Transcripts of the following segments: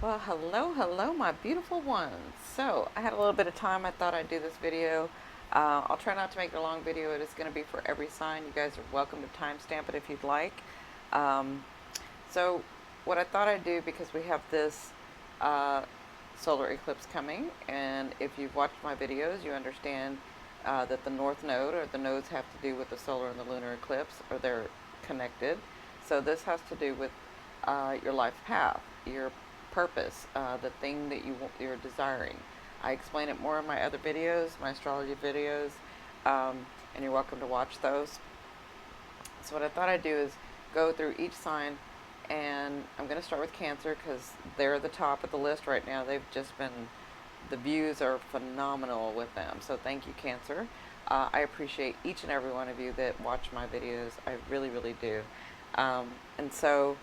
Well, hello, my beautiful ones. So, I had a little bit of time. I thought I'd do this video. I'll try not to make it a long video. It is going to be for every sign. You guys are welcome to timestamp it if you'd like. Um, so, what I thought I'd do, because we have this uh, solar eclipse coming, and if you've watched my videos, you understand that the north node, or the nodes, have to do with the solar and the lunar eclipse, or they're connected. So, this has to do with your life path, your purpose, the thing that you're desiring. I explain it more in my other videos, my astrology videos, and you're welcome to watch those. So what I thought I'd do is go through each sign, and I'm going to start with Cancer because they're the top of the list right now. The views are phenomenal with them. So thank you, Cancer. I appreciate each and every one of you that watch my videos. I really, really do. And so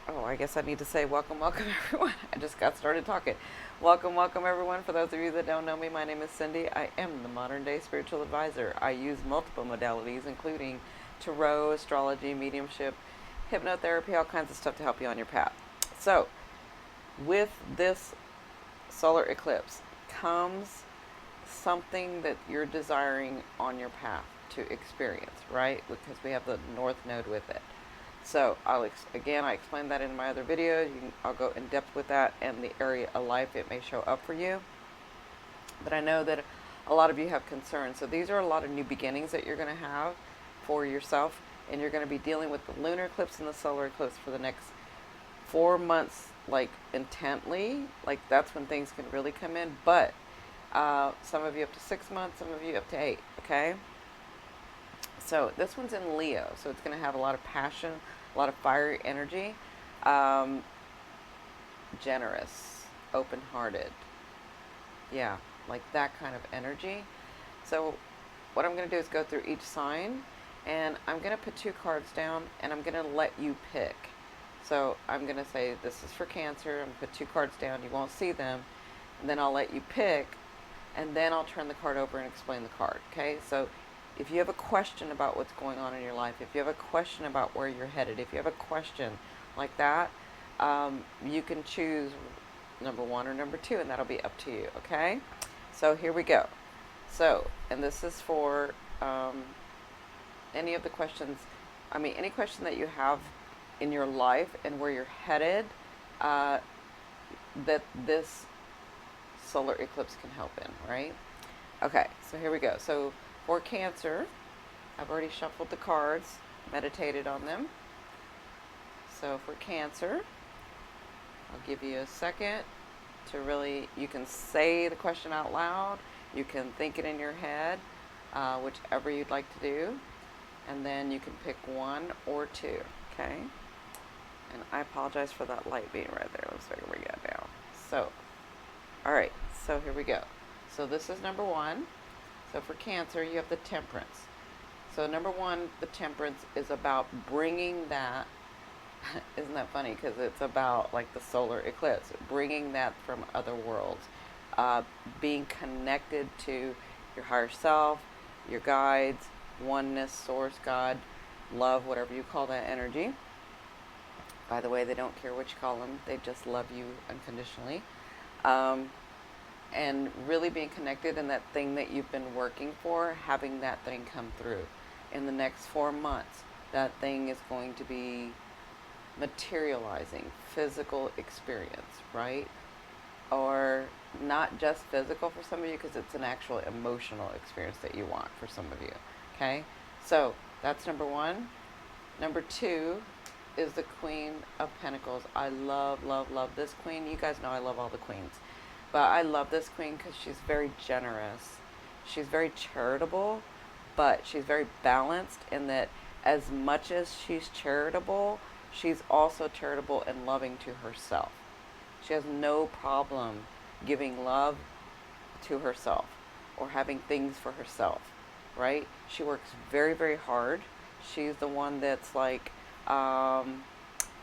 Oh, I guess I need to say welcome, welcome everyone. I just got started talking. Welcome everyone. For those of you that don't know me, my name is Cindy. I am the modern day spiritual advisor. I use multiple modalities, including tarot, astrology, mediumship, hypnotherapy, all kinds of stuff to help you on your path. So, with this solar eclipse comes something that you're desiring on your path to experience, right? Because we have the north node with it. So I explained that in my other videos. I'll go in depth with that and the area of life it may show up for you. But I know that a lot of you have concerns. So these are a lot of new beginnings that you're going to have for yourself. And you're going to be dealing with the lunar eclipse and the solar eclipse for the next 4 months, like intently. Like that's when things can really come in. But some of you up to 6 months, some of you up to 8, okay? So this one's in Leo, so it's going to have a lot of passion, a lot of fiery energy, generous, open-hearted. Yeah, like that kind of energy. So what I'm going to do is go through each sign, and I'm going to put 2 cards down, and I'm going to let you pick. So I'm going to say this is for Cancer. I'm going to put 2 cards down. You won't see them, and then I'll let you pick, and then I'll turn the card over and explain the card. Okay, so if you have a question about what's going on in your life, if you have a question about where you're headed, if you have a question like that, you can choose number 1 or number 2, and that'll be up to you, okay? So here we go. So, and this is for any of the questions, any question that you have in your life and where you're headed, that this solar eclipse can help in, right? Okay, so here we go. So for Cancer, I've already shuffled the cards, meditated on them. So for Cancer, I'll give you a second to really, you can say the question out loud, you can think it in your head, whichever you'd like to do, and then you can pick 1 or 2, okay? And I apologize for that light being right there. Let's see if we get down. So, all right, so here we go. So this is number 1. So for Cancer, you have the Temperance. So number 1, the Temperance is about bringing that, isn't that funny? Because it's about like the solar eclipse, bringing that from other worlds, being connected to your higher self, your guides, oneness, source, God, love, whatever you call that energy. By the way, they don't care what you call them. They just love you unconditionally. And really being connected in that thing that you've been working for, having that thing come through. In the next 4 months, that thing is going to be materializing, physical experience, right? Or not just physical for some of you, because it's an actual emotional experience that you want for some of you, okay? So that's number 1. Number 2 is the Queen of Pentacles. I love this queen. You guys know I love all the queens. But I love this queen because she's very generous. She's very charitable, but she's very balanced in that as much as she's charitable, she's also charitable and loving to herself. She has no problem giving love to herself or having things for herself, right? She works very, very hard. She's the one that's like,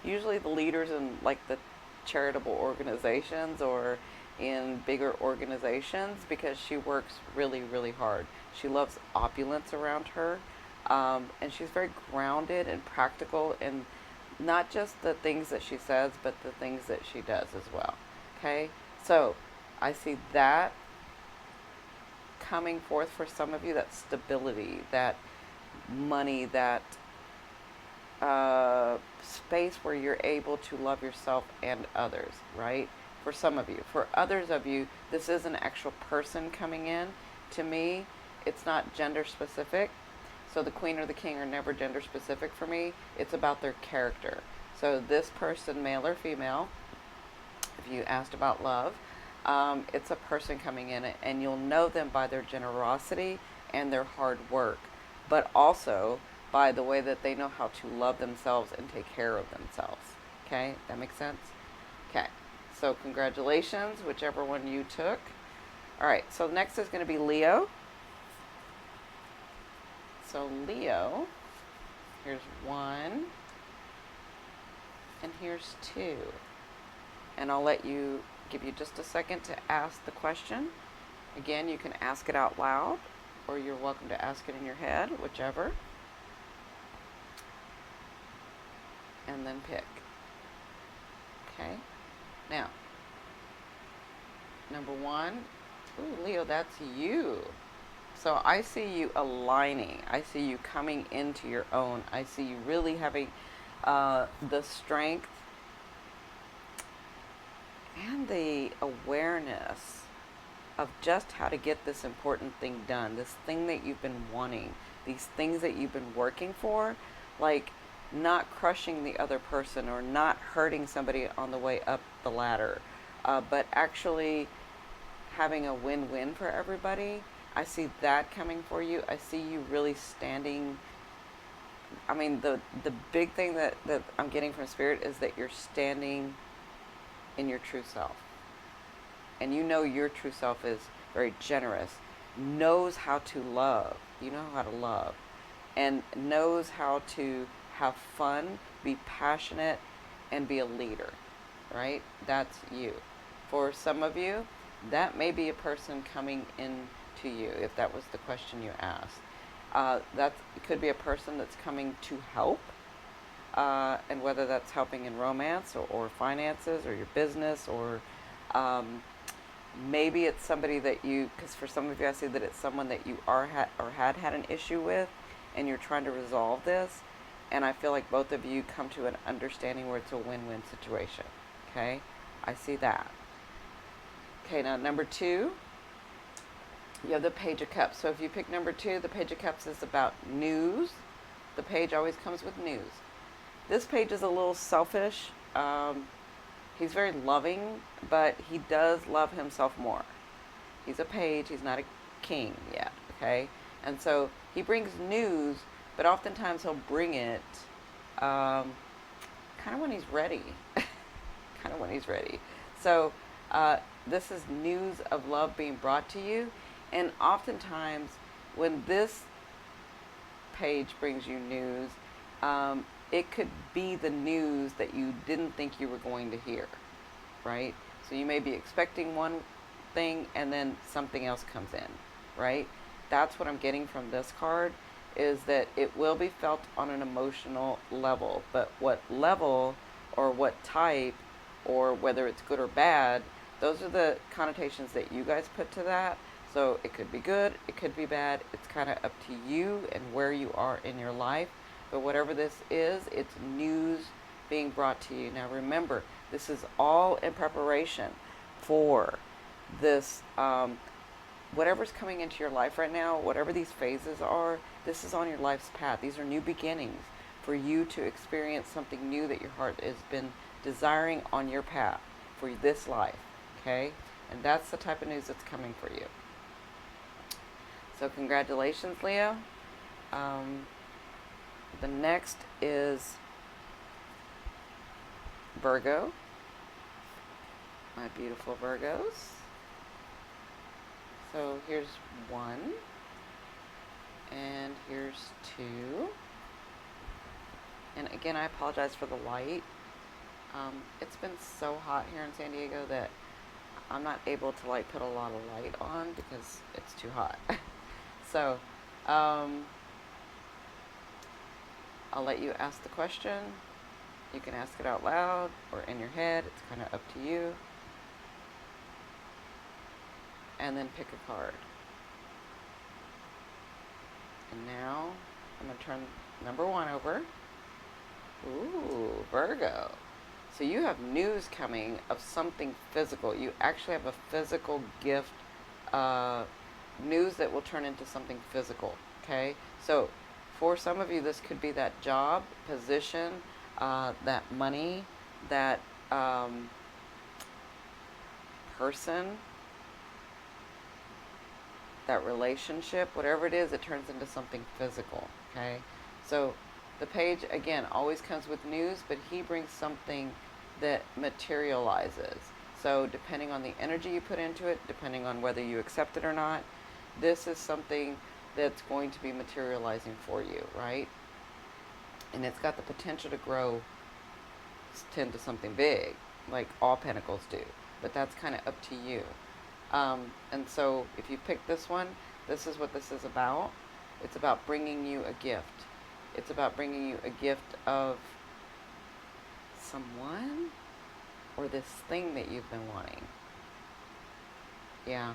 usually the leaders in like the charitable organizations or in bigger organizations, because she works really, really hard. She loves opulence around her, and she's very grounded and practical and not just the things that she says, but the things that she does as well. Okay? So I see that coming forth for some of you, that stability, that money, that space where you're able to love yourself and others, right? For some of you. For others of you, this is an actual person coming in. To me, it's not gender specific. So the queen or the king are never gender specific for me. It's about their character. So this person, male or female, if you asked about love, it's a person coming in, and you'll know them by their generosity and their hard work, but also by the way that they know how to love themselves and take care of themselves. Okay, that makes sense? Okay, so congratulations, whichever one you took. All right, so next is going to be Leo. So Leo, here's 1, and here's 2. And I'll give you just a second to ask the question. Again, you can ask it out loud, or you're welcome to ask it in your head, whichever. And then pick. Okay? Now, number 1, ooh, Leo, that's you. So I see you aligning. I see you coming into your own. I see you really having the strength and the awareness of just how to get this important thing done, this thing that you've been wanting, these things that you've been working for, like not crushing the other person or not hurting somebody on the way up the ladder, but actually having a win-win for everybody. I see that coming for you. I see you really standing. I mean, the big thing that I'm getting from Spirit is that you're standing in your true self. And you know your true self is very generous, knows how to love. You know how to love. And knows how to have fun, be passionate, and be a leader. Right? That's you. For some of you, that may be a person coming in to you, if that was the question you asked. That could be a person that's coming to help. And whether that's helping in romance or finances or your business, or maybe it's somebody that you, because for some of you I see that it's someone that you had an issue with, and you're trying to resolve this, and I feel like both of you come to an understanding where it's a win-win situation. Okay, I see that. Okay, now number 2, you have the Page of Cups. So if you pick number 2, the Page of Cups is about news. The page always comes with news. This page is a little selfish. He's very loving, but he does love himself more. He's a page. He's not a king yet, okay? And so he brings news, but oftentimes he'll bring it kind of when he's ready. Kind of when he's ready. So this is news of love being brought to you. And oftentimes when this page brings you news, it could be the news that you didn't think you were going to hear, right? So you may be expecting one thing and then something else comes in, right? That's what I'm getting from this card, is that it will be felt on an emotional level, but what level or what type or whether it's good or bad, those are the connotations that you guys put to that. So it could be good, it could be bad. It's kind of up to you and where you are in your life. But whatever this is, it's news being brought to you. Now remember, this is all in preparation for this, whatever's coming into your life right now, whatever these phases are, this is on your life's path. These are new beginnings for you to experience something new that your heart has been desiring on your path for this life, okay? And that's the type of news that's coming for you. So congratulations, Leo. The next is Virgo. My beautiful Virgos. So here's 1. And here's 2. And again, I apologize for the light. It's been so hot here in San Diego that I'm not able to put a lot of light on because it's too hot. So, I'll let you ask the question, You can ask it out loud or in your head. It's kind of up to you. And then pick a card. And now I'm going to turn number 1 over. Ooh, Virgo. So you have news coming of something physical. You actually have a physical gift, news that will turn into something physical. Okay? So for some of you, this could be that job, position, that money, that person, that relationship, whatever it is, it turns into something physical. Okay? So the page, again, always comes with news, but he brings something that materializes. So depending on the energy you put into it, depending on whether you accept it or not, this is something that's going to be materializing for you, right? And it's got the potential to grow into something big, like all pentacles do. But that's kind of up to you. And so if you pick this one, this is what this is about. It's about bringing you a gift. It's about bringing you a gift of someone or this thing that you've been wanting. Yeah.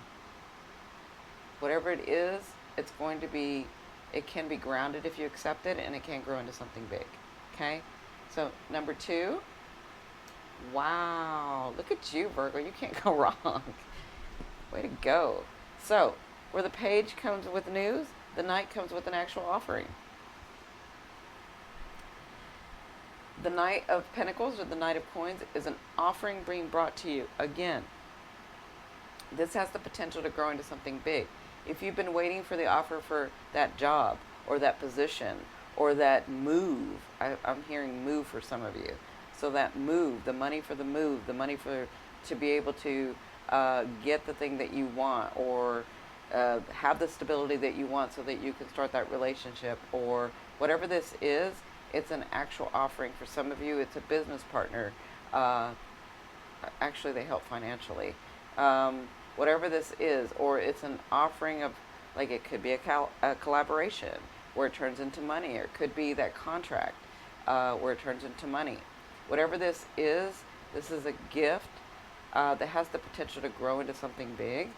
Whatever it is, it's going to be, it can be grounded if you accept it, and it can grow into something big. Okay? So, number 2. Wow. Look at you, Virgo. You can't go wrong. Way to go. So, where the page comes with news, the Knight comes with an actual offering. The Knight of Pentacles, or the Knight of Coins, is an offering being brought to you. Again, this has the potential to grow into something big. If you've been waiting for the offer for that job, or that position, or that move, I'm hearing move for some of you. So that move, the money for the move, the money to be able to get the thing that you want, or have the stability that you want so that you can start that relationship, or whatever this is, it's an actual offering. For some of you, it's a business partner. Actually, they help financially. Whatever this is, or it's an offering of, like, it could be a collaboration where it turns into money, or it could be that contract where it turns into money. Whatever this is a gift that has the potential to grow into something big,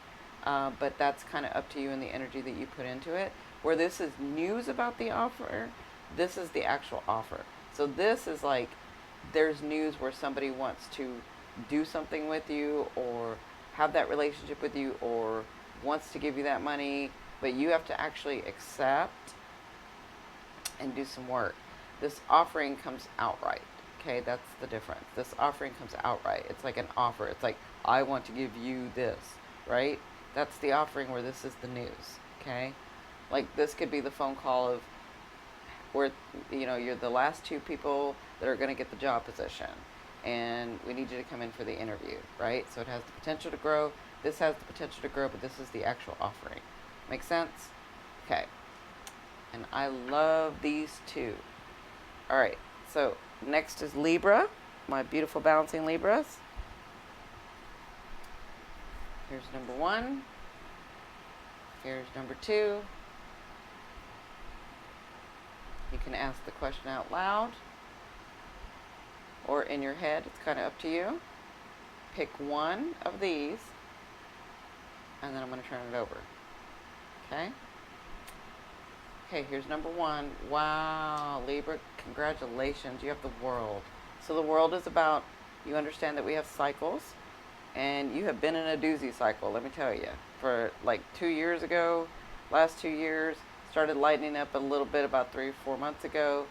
but that's kind of up to you and the energy that you put into it. Where this is news about the offer, this is the actual offer. So this is like, there's news where somebody wants to do something with you, or have that relationship with you, or wants to give you that money, but you have to actually accept and do some work. This offering comes outright. Okay, that's the difference. This offering comes outright. It's like an offer. It's like, I want to give you this, right? That's the offering, where this is the news. Okay? Like, this could be the phone call of where, you're the last 2 people that are going to get the job position, and we need you to come in for the interview, right? So it has the potential to grow. This has the potential to grow, but this is the actual offering. Make sense? Okay. And I love these 2. All right. So next is Libra, my beautiful balancing Libras. Here's number 1. Here's number 2. You can ask the question out loud or in your head. It's kind of up to you. Pick one of these, and then I'm going to turn it over. Okay? Okay, here's number 1. Wow, Libra, congratulations. You have the World. So the World is about, you understand that we have cycles, and you have been in a doozy cycle, let me tell you. For like 2 years ago, last 2 years, started lightening up a little bit about 3 or 4 months ago,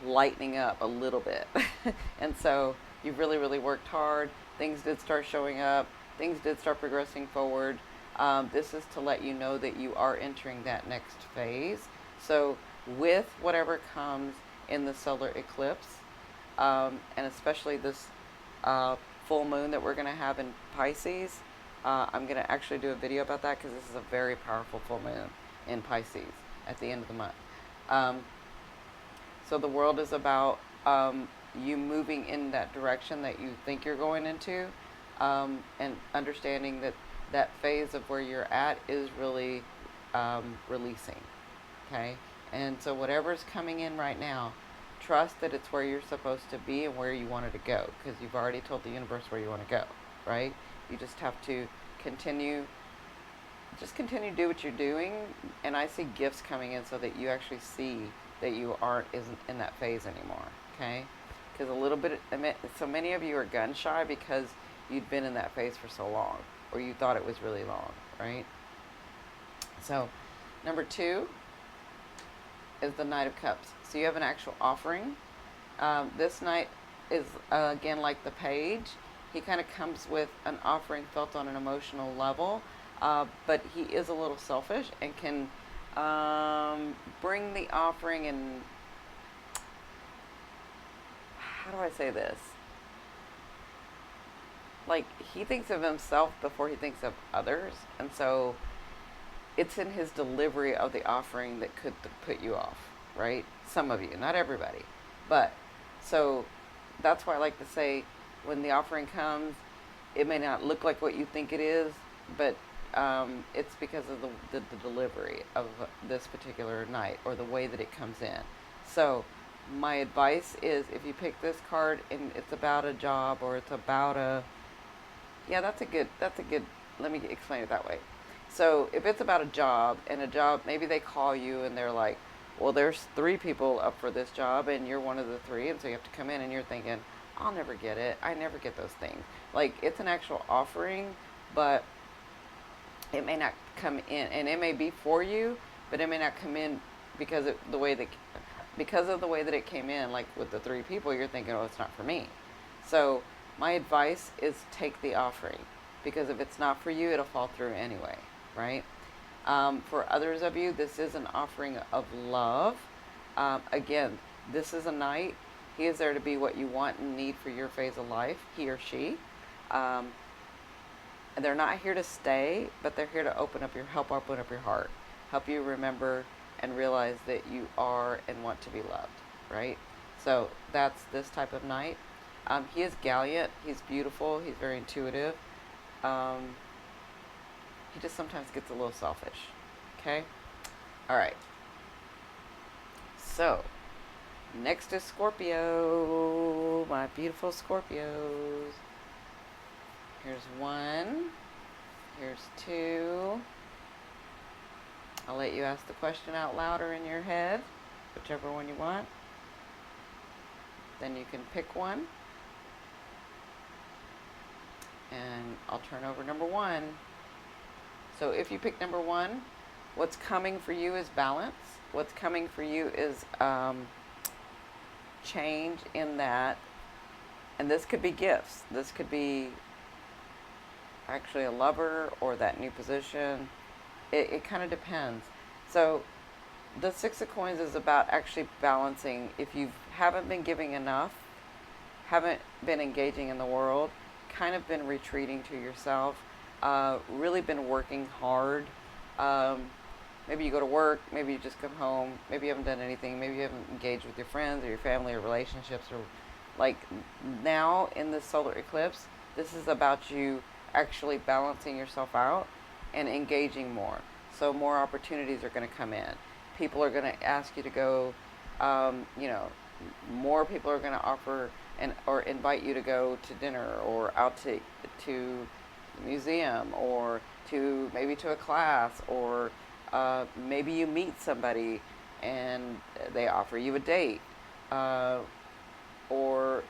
lightening up a little bit. And so you've really, really worked hard. Things did start showing up. Things did start progressing forward. This is to let you know that you are entering that next phase. So with whatever comes in the solar eclipse, and especially this full moon that we're going to have in Pisces, I'm going to actually do a video about that, because this is a very powerful full moon in Pisces at the end of the month. So the World is about you moving in that direction that you think you're going into, and understanding that that phase of where you're at is really releasing. Okay? And so whatever's coming in right now, trust that it's where you're supposed to be and where you wanted to go, because you've already told the universe where you want to go, right? You just have to continue, just continue to do what you're doing. And I see gifts coming in so that you actually see that you isn't in that phase anymore, okay? Because a little bit, so many of you are gun shy because you'd been in that phase for so long, or you thought it was really long, right? So, number 2 is the Knight of Cups. So you have an actual offering. This knight is, again, like the page. He kind of comes with an offering felt on an emotional level, but he is a little selfish and can bring the offering and, how do I say this? Like, he thinks of himself before he thinks of others, and so it's in his delivery of the offering that could put you off, right? Some of you, not everybody. But, so that's why I like to say, when the offering comes, it may not look like what you think it is, but it's because of the delivery of this particular night, or the way that it comes in. So my advice is, if you pick this card and it's about a job, or it's about that's a good, let me explain it that way. So if it's about a job, and a job, maybe they call you and they're like, well, there's 3 people up for this job and you're one of the 3, and so you have to come in, and you're thinking, I'll never get it. I never get those things. Like, it's an actual offering, but it may not come in, and it may be for you, but it may not come in because of the way that it came in. Like with the 3 people, you're thinking, oh, it's not for me. So my advice is take the offering, because if it's not for you, it'll fall through anyway, right? For others of you, this is an offering of love. Again, this is a knight. He is there to be what you want and need for your phase of life, he or she. And they're not here to stay, but they're here to help open up your heart, help you remember and realize that you are and want to be loved, right? So that's this type of knight. He is gallant. He's beautiful. He's very intuitive. He just sometimes gets a little selfish. Okay? All right. So, next is Scorpio. My beautiful Scorpios. Here's 1. Here's 2. I'll let you ask the question out loud or in your head, whichever one you want. Then you can pick one. And I'll turn over number 1. So if you pick number 1, what's coming for you is balance. What's coming for you is change in that. And this could be gifts. This could be actually a lover, or that new position. It kind of depends. So the 6 of Coins is about actually balancing. If you haven't been giving enough, haven't been engaging in the world, kind of been retreating to yourself, really been working hard. Maybe you go to work, maybe you just come home, maybe you haven't done anything, maybe you haven't engaged with your friends or your family or relationships, or like now in this solar eclipse, this is about you actually balancing yourself out and engaging more. So more opportunities are going to come in. People are going to ask you to go, more people are going to offer or invite you to go to dinner, or out to the museum, or maybe to a class, or maybe you meet somebody and they offer you a date, or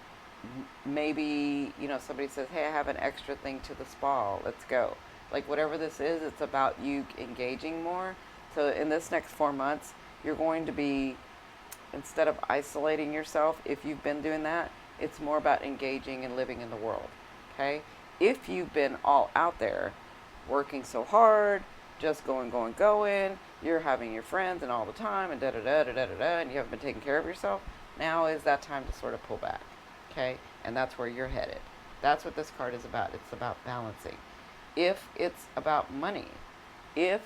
maybe somebody says, hey, I have an extra thing to the spa, let's go. Like whatever this is, it's about you engaging more. So in this next 4 months, you're going to be, instead of isolating yourself, if you've been doing that, it's more about engaging and living in the world, okay? If you've been all out there working so hard, just going, you're having your friends and all the time and and you haven't been taking care of yourself, now is that time to sort of pull back, okay? And that's where you're headed. That's what this card is about. It's about balancing. If it's about money, if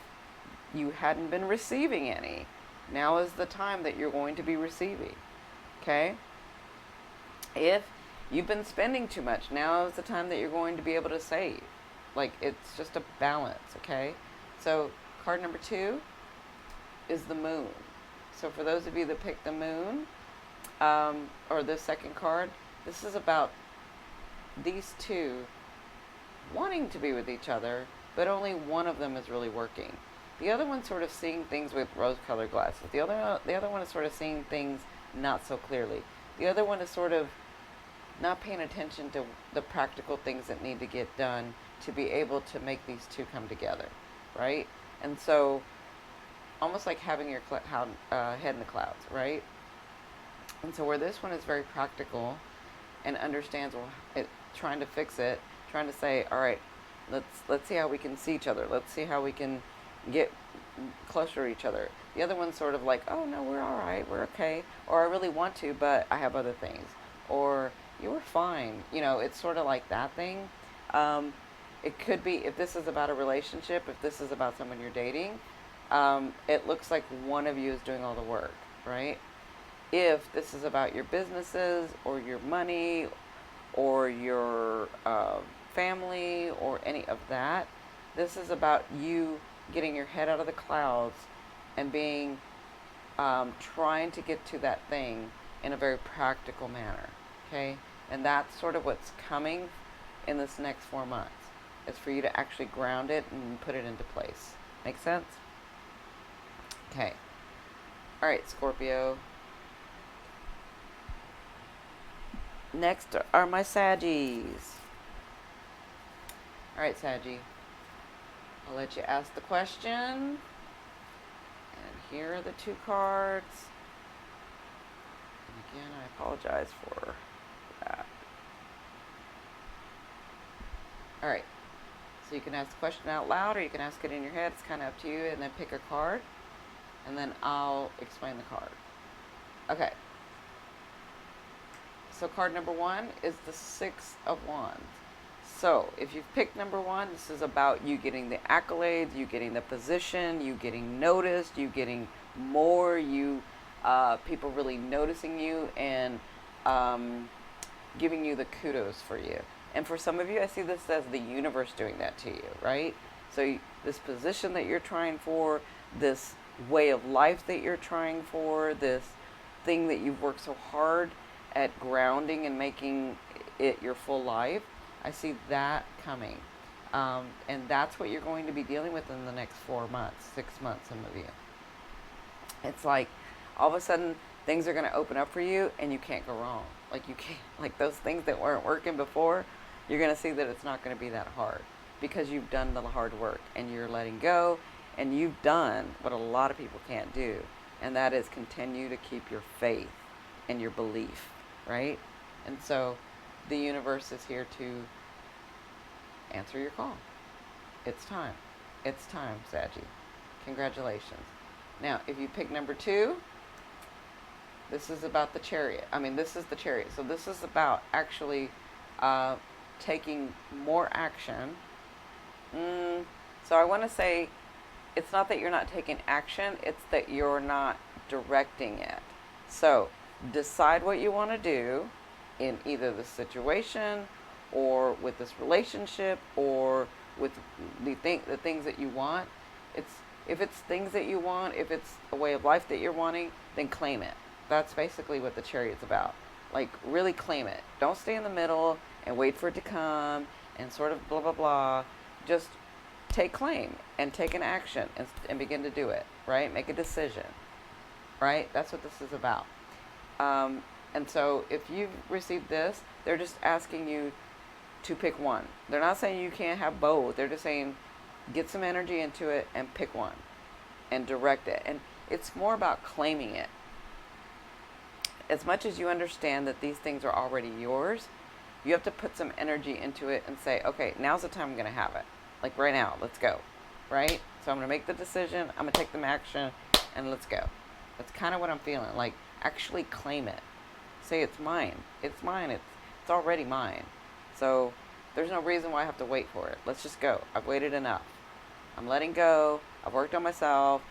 you hadn't been receiving any, now is the time that you're going to be receiving, okay? If you've been spending too much, now is the time that you're going to be able to save. Like, it's just a balance, okay? So card number 2 is the Moon. So for those of you that picked the Moon, or this second card, this is about these two wanting to be with each other, but only one of them is really working. The other one's sort of seeing things with rose-colored glasses. The other one is sort of seeing things not so clearly. The other one is sort of not paying attention to the practical things that need to get done to be able to make these two come together, right? And so, almost like having your head in the clouds, right? And so, where this one is very practical and understands, well, trying to fix it, trying to say, all right, let's see how we can see each other. Let's see how we can get closer to each other. The other one's sort of like, oh no, we're all right, we're okay, or I really want to, but I have other things, or you were fine. It's sort of like that thing. It could be, if this is about a relationship, if this is about someone you're dating, it looks like one of you is doing all the work, right? If this is about your businesses or your money or your family or any of that, this is about you getting your head out of the clouds and being trying to get to that thing in a very practical manner. Okay, and that's sort of what's coming in this next 4 months. It's for you to actually ground it and put it into place. Make sense? Okay. All right, Scorpio. Next are my Saggies. All right, Saggy. I'll let you ask the question. And here are the 2 cards. And again, I apologize for that. All right. So you can ask the question out loud or you can ask it in your head. It's kind of up to you. And then pick a card. And then I'll explain the card. Okay. So card number 1 is the 6 of Wands. So if you've picked number 1, this is about you getting the accolades, you getting the position, you getting noticed, you getting more, people really noticing you and giving you the kudos for you. And for some of you, I see this as the universe doing that to you, right? So this position that you're trying for, this way of life that you're trying for, this thing that you've worked so hard at grounding and making it your full life, I see that coming. And that's what you're going to be dealing with in the next 4 months, 6 months, some of you. It's like all of a sudden things are going to open up for you and you can't go wrong. Like you can't, like those things that weren't working before, you're going to see that it's not going to be that hard because you've done the hard work and you're letting go and you've done what a lot of people can't do. And that is continue to keep your faith and your belief, right? And so the universe is here to answer your call. It's time. It's time, Saggy. Congratulations. Now, if you pick number 2, this is about the Chariot. This is the Chariot. So this is about actually taking more action. So I want to say it's not that you're not taking action, it's that you're not directing it. So decide what you want to do in either the situation or with this relationship or with the things that you want. If it's things that you want, if it's a way of life that you're wanting, then claim it. That's basically what the Chariot's about. Like, really claim it. Don't stay in the middle and wait for it to come and sort of blah, blah, blah. Just take claim and take an action and begin to do it, right? Make a decision, right? That's what this is about. And so if you've received this, they're just asking you to pick one. They're not saying you can't have both. They're just saying get some energy into it and pick one and direct it. And it's more about claiming it. As much as you understand that these things are already yours, you have to put some energy into it and say, okay, now's the time I'm going to have it. Like right now, let's go, right? So I'm going to make the decision, I'm going to take the action, and let's go. That's kind of what I'm feeling. Like, actually claim it. Say it's mine. It's mine. It's already mine. So there's no reason why I have to wait for it. Let's just go. I've waited enough. I'm letting go. I've worked on myself.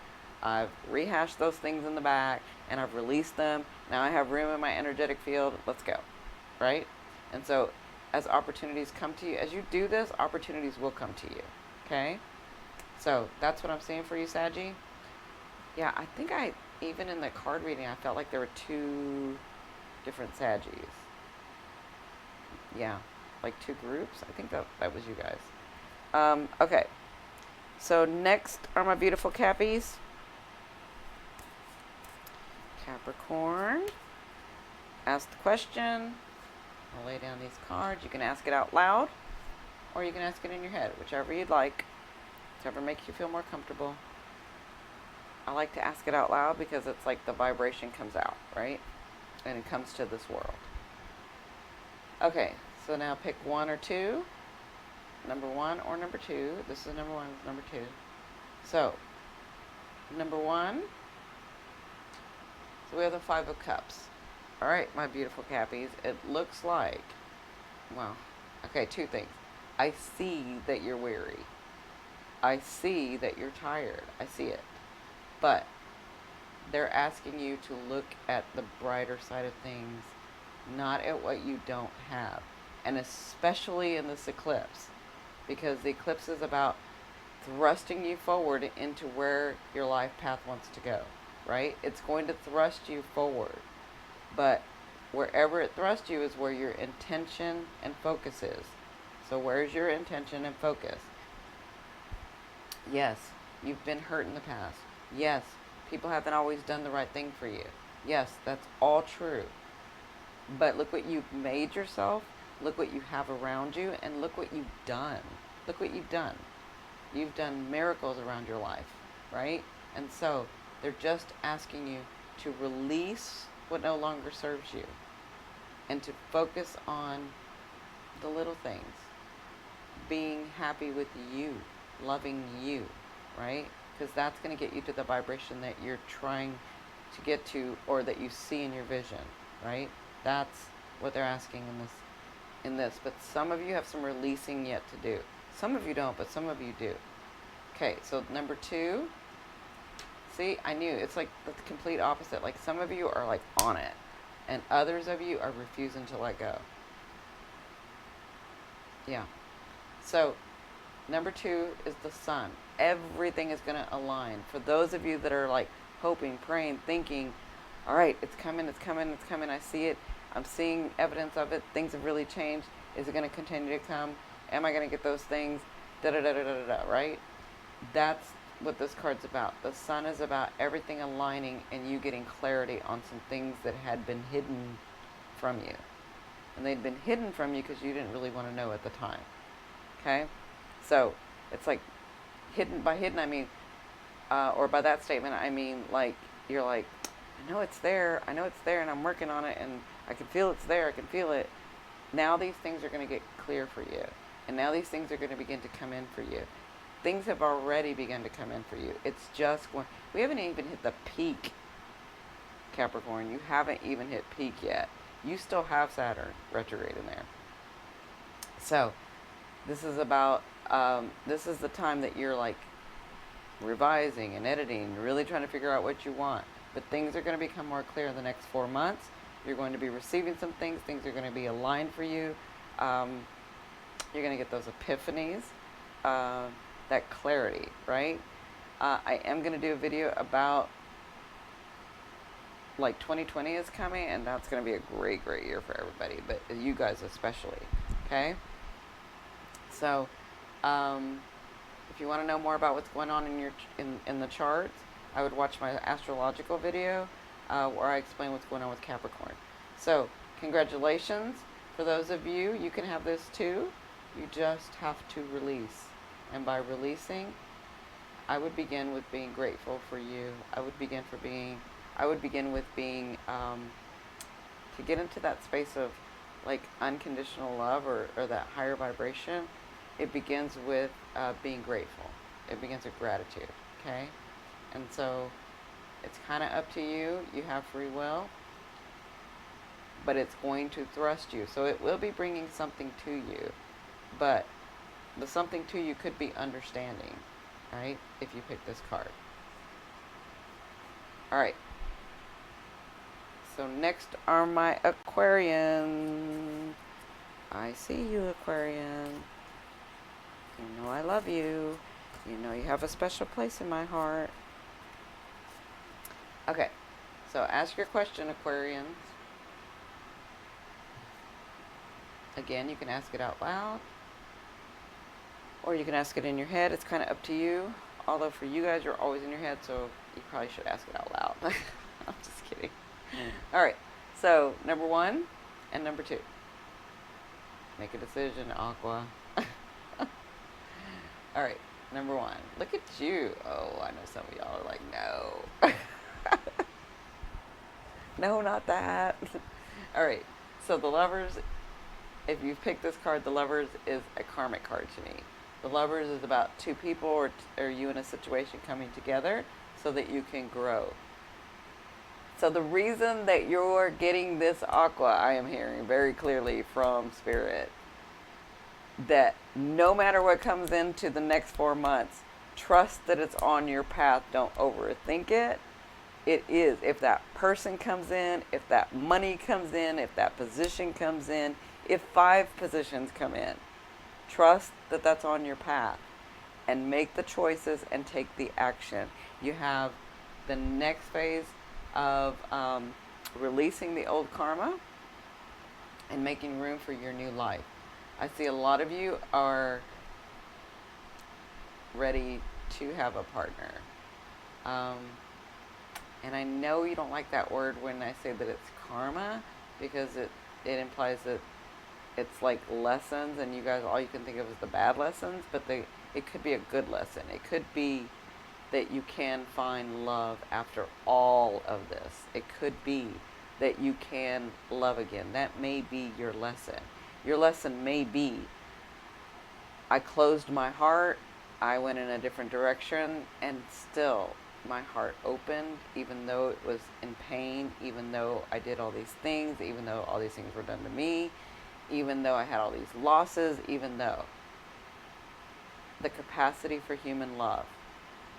I've rehashed those things in the back, and I've released them. Now I have room in my energetic field. Let's go, right? And so as opportunities come to you, as you do this, opportunities will come to you, okay? So that's what I'm seeing for you, Saggy. Yeah, I think even in the card reading, I felt like there were two different Saggies. Yeah, like 2 groups. I think that was you guys. Okay, so next are my beautiful Cappies. Capricorn. Ask the question. I'll lay down these cards. You can ask it out loud, or you can ask it in your head, whichever you'd like, whichever makes you feel more comfortable. I like to ask it out loud because it's like the vibration comes out, right? And it comes to this world. Okay, so now pick 1 or 2. Number 1 or number 2. This is number 1, this is number 2. So, number 1. So we have the 5 of Cups. All right, my beautiful Cappies. It looks like, well, okay, 2 things. I see that you're weary. I see that you're tired. I see it. But they're asking you to look at the brighter side of things, not at what you don't have. And especially in this eclipse, because the eclipse is about thrusting you forward into where your life path wants to go, right? It's going to thrust you forward. But wherever it thrusts you is where your intention and focus is. So where's your intention and focus? Yes, you've been hurt in the past. Yes, people haven't always done the right thing for you. Yes, that's all true. But look what you've made yourself. Look what you have around you. And look what you've done. Look what you've done. You've done miracles around your life, right? And so they're just asking you to release what no longer serves you and to focus on the little things. Being happy with you, loving you, right? Because that's going to get you to the vibration that you're trying to get to, or that you see in your vision, right? That's what they're asking in this. But some of you have some releasing yet to do. Some of you don't, but some of you do. Okay, so number 2. See, I knew. It's like the complete opposite. Like some of you are like on it, and others of you are refusing to let go. Yeah. So number 2 is the Sun. Everything is going to align. For those of you that are like hoping, praying, thinking, all right, it's coming, it's coming, it's coming. I see it. I'm seeing evidence of it. Things have really changed. Is it going to continue to come? Am I going to get those things? Da-da-da-da-da-da, right? That's what this card's about. The Sun is about everything aligning and you getting clarity on some things that had been hidden from you. And they'd been hidden from you because you didn't really want to know at the time. Okay? So, it's like, by hidden I mean, or by that statement I mean, like, you're like, I know it's there, and I'm working on it, and I can feel it's there, I can feel it. Now these things are going to get clear for you. And now these things are going to begin to come in for you. Things have already begun to come in for you. It's just going, we haven't even hit the peak, Capricorn. You haven't even hit peak yet. You still have Saturn retrograde in there. So, this is about, this is the time that you're like revising and editing, really trying to figure out what you want. But things are going to become more clear in the next 4 months. You're going to be receiving some things. Things are going to be aligned for you. You're going to get those epiphanies, that clarity, right? I am going to do a video about, like, 2020 is coming, and that's going to be a great, great year for everybody, but you guys especially, okay? So, if you want to know more about what's going on in the charts, I would watch my astrological video, where I explain what's going on with Capricorn. So, congratulations. For those of you, you can have this too. You just have to release. And by releasing, I would begin with being grateful for you. I would begin with being, to get into that space of like unconditional love or that higher vibration. It begins with being grateful. It begins with gratitude, okay? And so it's kind of up to you. You have free will. But it's going to thrust you. So it will be bringing something to you. But the something to you could be understanding, right? If you pick this card. Alright. So next are my Aquarians. I see you, Aquarian. You know I love you. You know you have a special place in my heart. Okay. So ask your question, Aquarians. Again, you can ask it out loud, or you can ask it in your head. It's kind of up to you. Although for you guys, you're always in your head, so you probably should ask it out loud. I'm just kidding. All right. So number 1 and number 2. Make a decision, Aqua. All right. Number 1. Look at you. Oh, I know some of y'all are like, no. No, not that. All right. So the Lovers, if you've picked this card, the Lovers is a karmic card to me. The Lovers is about 2 people or you in a situation coming together so that you can grow. So the reason that you're getting this Aqua, I am hearing very clearly from Spirit, that no matter what comes into the next 4 months, trust that it's on your path. Don't overthink it. It is. If that person comes in, if that money comes in, if that position comes in, if 5 positions come in, trust that that's on your path and make the choices and take the action. You have the next phase of releasing the old karma and making room for your new life. I see a lot of you are ready to have a partner. And I know you don't like that word when I say that it's karma, because it implies that it's like lessons and you guys, all you can think of is the bad lessons, but it could be a good lesson. It could be that you can find love after all of this. It could be that you can love again. That may be your lesson. Your lesson may be, I closed my heart, I went in a different direction, and still my heart opened, even though it was in pain, even though I did all these things, even though all these things were done to me, even though I had all these losses, even though. The capacity for human love,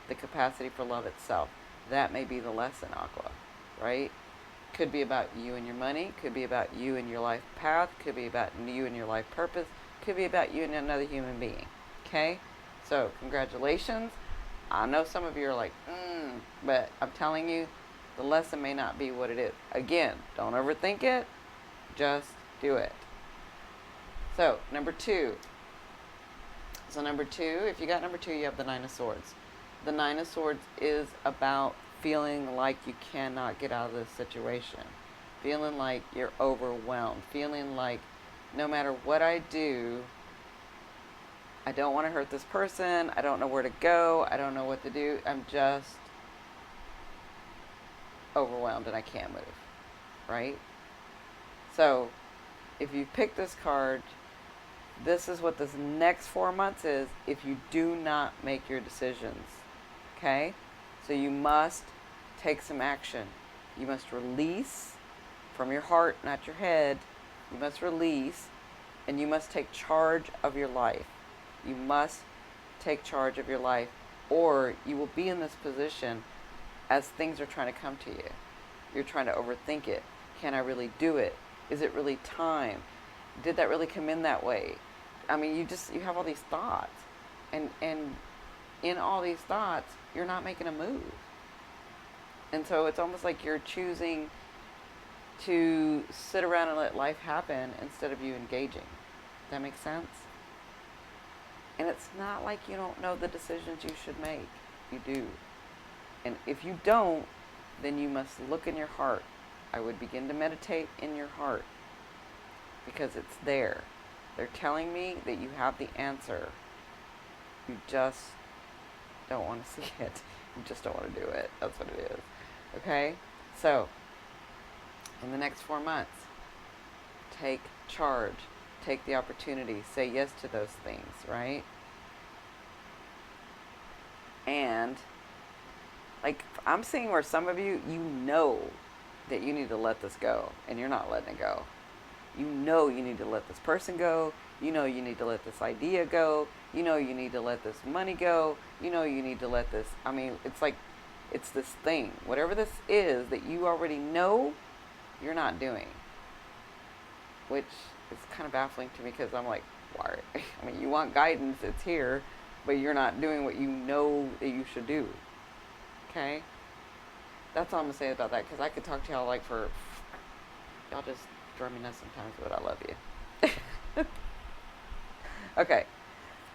the capacity for love itself, that may be the lesson, Aqua, right? Could be about you and your money, could be about you and your life path, could be about you and your life purpose, could be about you and another human being, okay? So, congratulations. I know some of you are like, but I'm telling you, the lesson may not be what it is. Again, don't overthink it, just do it. So, number 2. So number 2, if you got number 2, you have the 9 of Swords. The 9 of Swords is about feeling like you cannot get out of this situation. Feeling like you're overwhelmed. Feeling like no matter what I do, I don't want to hurt this person. I don't know where to go. I don't know what to do. I'm just overwhelmed and I can't move. Right? So, if you pick this card, this is what this next 4 months is if you do not make your decisions. Okay? So you must take some action. You must release from your heart, not your head. You must release, and you must take charge of your life. You must take charge of your life, or you will be in this position as things are trying to come to you. You're trying to overthink it. Can I really do it? Is it really time? Did that really come in that way? I mean, you have all these thoughts, and in all these thoughts, you're not making a move. And so it's almost like you're choosing to sit around and let life happen instead of you engaging. Does that make sense? And it's not like you don't know the decisions you should make. You do. And if you don't, then you must look in your heart. I would begin to meditate in your heart, because it's there. They're telling me that you have the answer. You just don't want to see it. You just don't want to do it. That's what it is. Okay? So, in the next 4 months, take charge. Take the opportunity. Say yes to those things, right? And, like, I'm seeing where some of you, you know that you need to let this go, and you're not letting it go. You know you need to let this person go. You know you need to let this idea go. You know you need to let this money go. You know you need to let this, I mean, it's like, it's this thing. Whatever this is that you already know, you're not doing. Which is kind of baffling to me, because I'm like, why? I mean, you want guidance, it's here, but you're not doing what you know that you should do. Okay? That's all I'm going to say about that, because I could talk to y'all like for, y'all just drive me nuts sometimes, but I love you. Okay,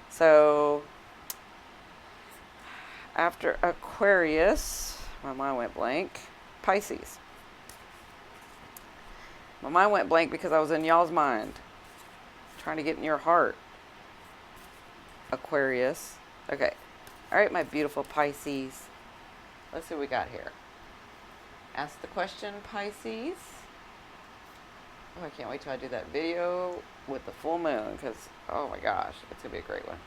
so after Aquarius, my mind went blank. Pisces. My mind went blank because I was in y'all's mind, trying to get in your heart. Aquarius. Okay. All right, my beautiful Pisces. Let's see what we got here. Ask the question, Pisces. Oh, I can't wait till I do that video with the full moon because, oh my gosh, it's going to be a great one.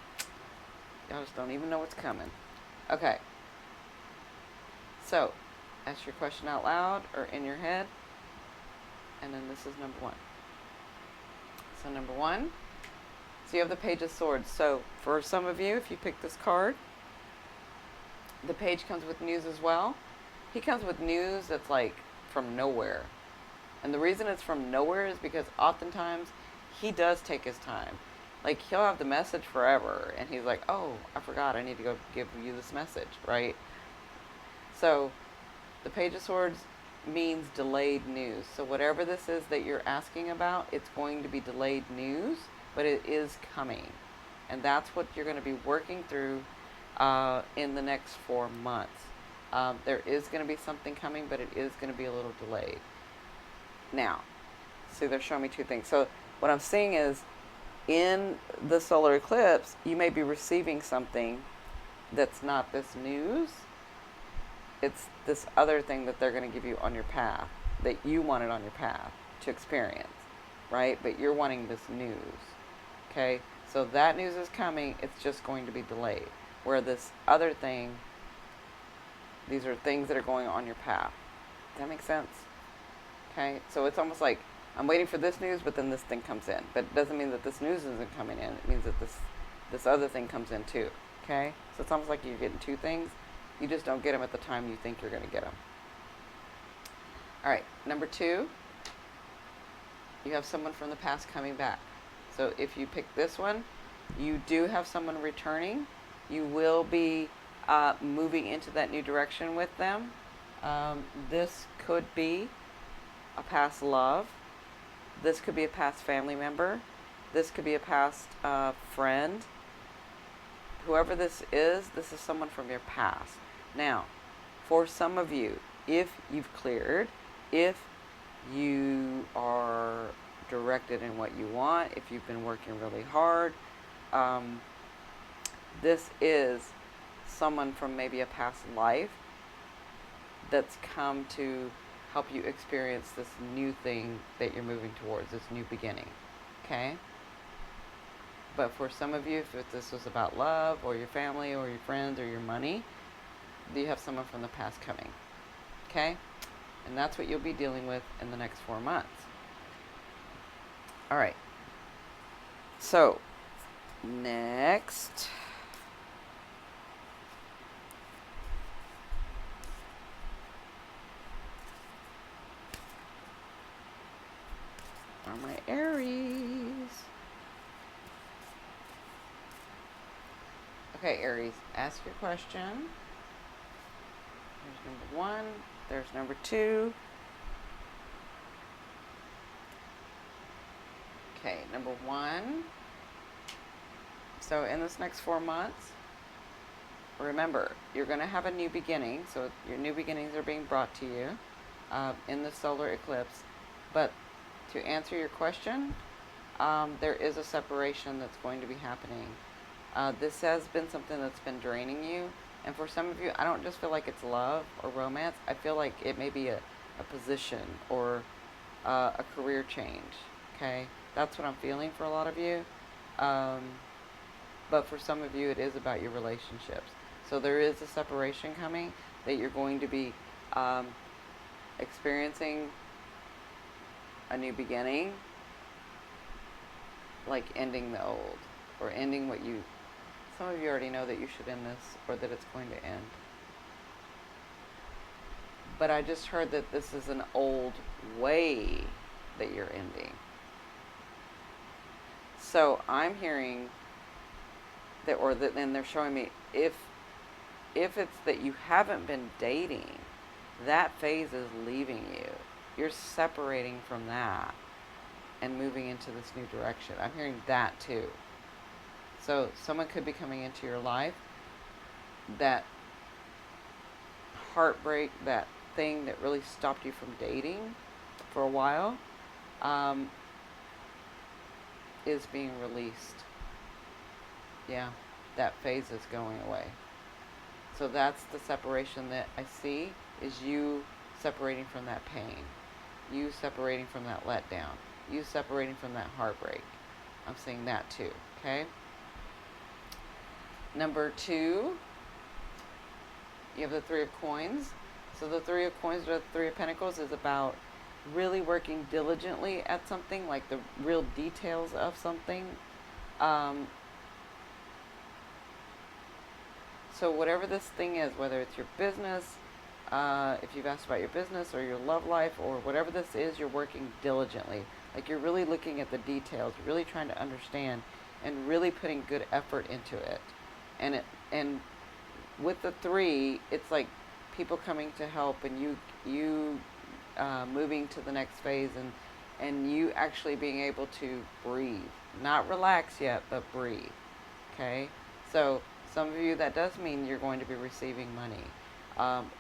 Y'all just don't even know what's coming. Okay. So, ask your question out loud or in your head. And then this is number one. So, number one. So, you have the Page of Swords. So, for some of you, if you pick this card, the page comes with news as well. He comes with news that's like from nowhere. And the reason it's from nowhere is because oftentimes he does take his time. Like, he'll have the message forever, and he's like, oh, I forgot, I need to go give you this message, right? So, the Page of Swords means delayed news. So whatever this is that you're asking about, it's going to be delayed news, but it is coming. And that's what you're going to be working through in the next 4 months. There is going to be something coming, but it is going to be a little delayed. Now, see, they're showing me two things. So what I'm seeing is, in the solar eclipse, you may be receiving something that's not this news. It's this other thing that they're going to give you on your path, that you wanted on your path to experience, right? But you're wanting this news, okay? So that news is coming. It's just going to be delayed. Where this other thing, these are things that are going on your path. Does that make sense? Okay? So it's almost like I'm waiting for this news, but then this thing comes in. But it doesn't mean that this news isn't coming in. It means that this other thing comes in too. Okay? So it's almost like you're getting two things. You just don't get them at the time you think you're going to get them. All right. Number two, you have someone from the past coming back. So if you pick this one, you do have someone returning. You will be moving into that new direction with them. This could be a past love. This could be a past family member. This could be a past friend. Whoever this is someone from your past. Now, for some of you, if you've cleared, if you are directed in what you want, if you've been working really hard, this is someone from maybe a past life that's come to help you experience this new thing that you're moving towards, this new beginning, okay? But for some of you, if this was about love or your family or your friends or your money, you have someone from the past coming, okay? And that's what you'll be dealing with in the next 4 months. All right. So, next. Are my Aries. Okay, Aries, ask your question. There's number one. There's number two. Okay, number one. So in this next 4 months, remember, you're going to have a new beginning. So your new beginnings are being brought to you in the solar eclipse. But to answer your question, there is a separation that's going to be happening. This has been something that's been draining you. And for some of you, I don't just feel like it's love or romance. I feel like it may be a position or a career change. Okay? That's what I'm feeling for a lot of you. But for some of you, it is about your relationships. So there is a separation coming that you're going to be experiencing a new beginning, like ending the old, or ending what you, some of you already know that you should end this, or that it's going to end. But I just heard that this is an old way that you're ending. So I'm hearing that, or that, and they're showing me, if it's that you haven't been dating, that phase is leaving you. You're separating from that. and moving into this new direction. I'm hearing that too. So someone could be coming into your life, that heartbreak, that thing that really stopped you from dating for a while, is being released. Yeah, that phase is going away. So that's the separation that I see, is you separating from that pain, you separating from that letdown, you separating from that heartbreak. I'm seeing that too, okay? Number 2, you have the Three of Coins. So the Three of Coins or the Three of Pentacles is about really working diligently at something, like the real details of something. So whatever this thing is, whether it's your business, if you've asked about your business or your love life or whatever this is, you're working diligently. Like you're really looking at the details, really trying to understand and really putting good effort into it. And with the 3, it's like people coming to help, and you moving to the next phase, and you actually being able to breathe. Not relax yet, but breathe. Okay? So some of you, that does mean you're going to be receiving money,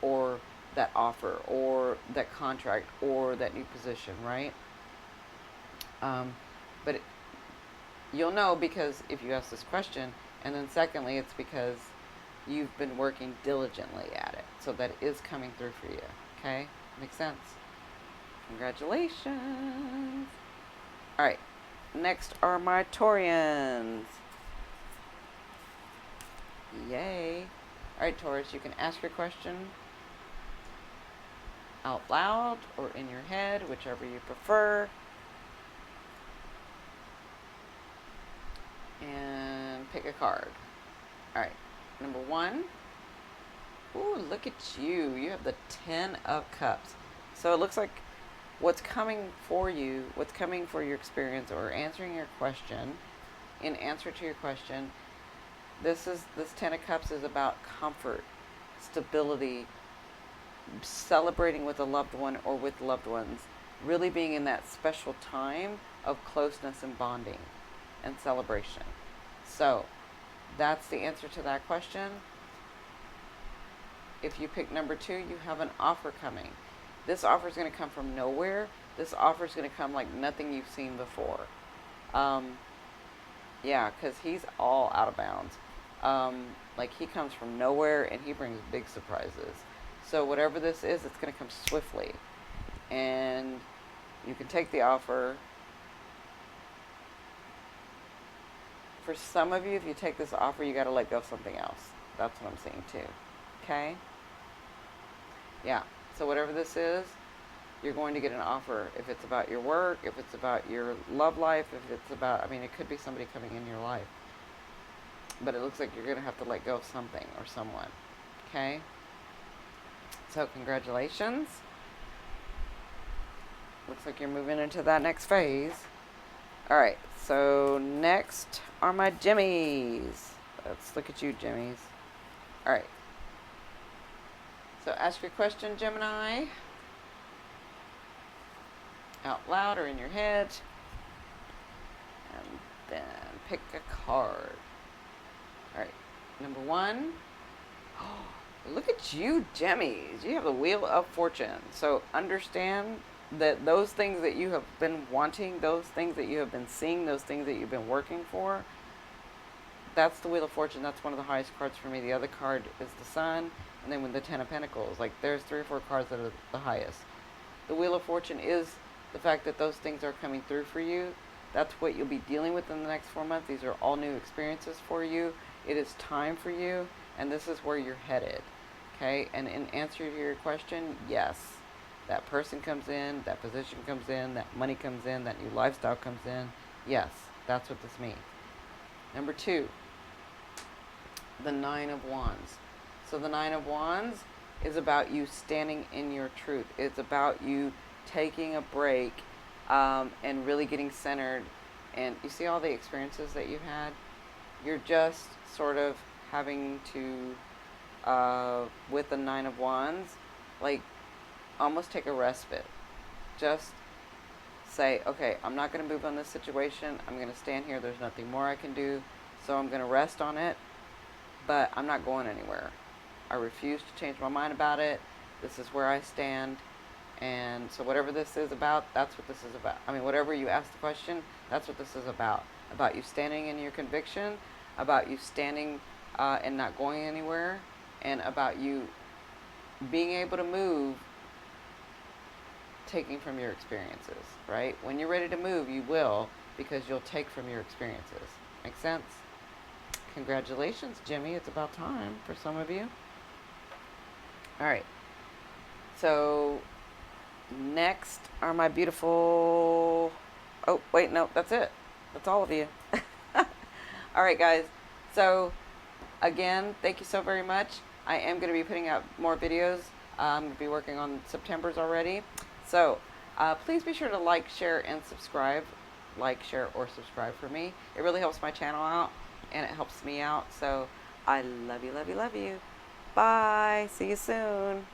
or that offer, or that contract, or that new position, right? But you'll know because if you ask this question, and then secondly, it's because you've been working diligently at it. So that is coming through for you. Okay? Makes sense? Congratulations. All right. Next are my Taurians. Yay. All right, Taurus, you can ask your question out loud or in your head, whichever you prefer. And pick a card. All right. Number 1. Ooh, look at you. You have the 10 of Cups. So it looks like what's coming for you, what's coming for your experience, or answering your question, in answer to your question, this 10 of Cups is about comfort, stability, celebrating with a loved one or with loved ones, really being in that special time of closeness and bonding and celebration. So that's the answer to that question. If you pick number 2, you have an offer coming. This offer is going to come from nowhere. This offer is going to come like nothing you've seen before. Yeah, because he's all out of bounds. Like he comes from nowhere and he brings big surprises. So whatever this is, it's going to come swiftly. And you can take the offer. For some of you, if you take this offer, you got to let go of something else. That's what I'm seeing too. Okay? Yeah. So whatever this is, you're going to get an offer. If it's about your work, if it's about your love life, if it's about, I mean, it could be somebody coming in your life. But it looks like you're going to have to let go of something or someone. Okay? So congratulations. Looks like you're moving into that next phase. All right. So next are my Jimmies. Let's look at you, Jimmies. All right. So ask your question, Gemini, out loud or in your head, and then pick a card. All right, number 1. Oh, look at you, Gemmies. You have the Wheel of Fortune. So understand that those things that you have been wanting, those things that you have been seeing, those things that you've been working for, that's the Wheel of Fortune. That's one of the highest cards for me. The other card is the Sun, and then with the 10 of Pentacles. Like, there's 3 or 4 cards that are the highest. The Wheel of Fortune is the fact that those things are coming through for you. That's what you'll be dealing with in the next 4 months. These are all new experiences for you. It is time for you, and this is where you're headed. Okay? And in answer to your question, yes. That person comes in, that position comes in, that money comes in, that new lifestyle comes in. Yes, that's what this means. Number 2, the 9 of Wands. So the 9 of Wands is about you standing in your truth. It's about you taking a break and really getting centered. And you see all the experiences that you've had? You're just sort of having to, with the 9 of Wands, like almost take a respite. Just say, okay, I'm not going to move on this situation. I'm going to stand here. There's nothing more I can do. So I'm going to rest on it, but I'm not going anywhere. I refuse to change my mind about it. This is where I stand. And so whatever this is about, that's what this is about. I mean, whatever you ask the question, that's what this is about. About you standing in your conviction, about you standing and not going anywhere, and about you being able to move, taking from your experiences, right? When you're ready to move, you will, because you'll take from your experiences. Make sense? Congratulations, Jimmy. It's about time for some of you. All right. So next are my beautiful... Oh, wait, no, that's it. That's all of you. All right, guys. So again, thank you so very much. I am going to be putting out more videos. I'm going to be working on September's already. So please be sure to like, share, and subscribe. Like, share, or subscribe for me. It really helps my channel out, and it helps me out. So I love you, love you, love you. Bye. See you soon.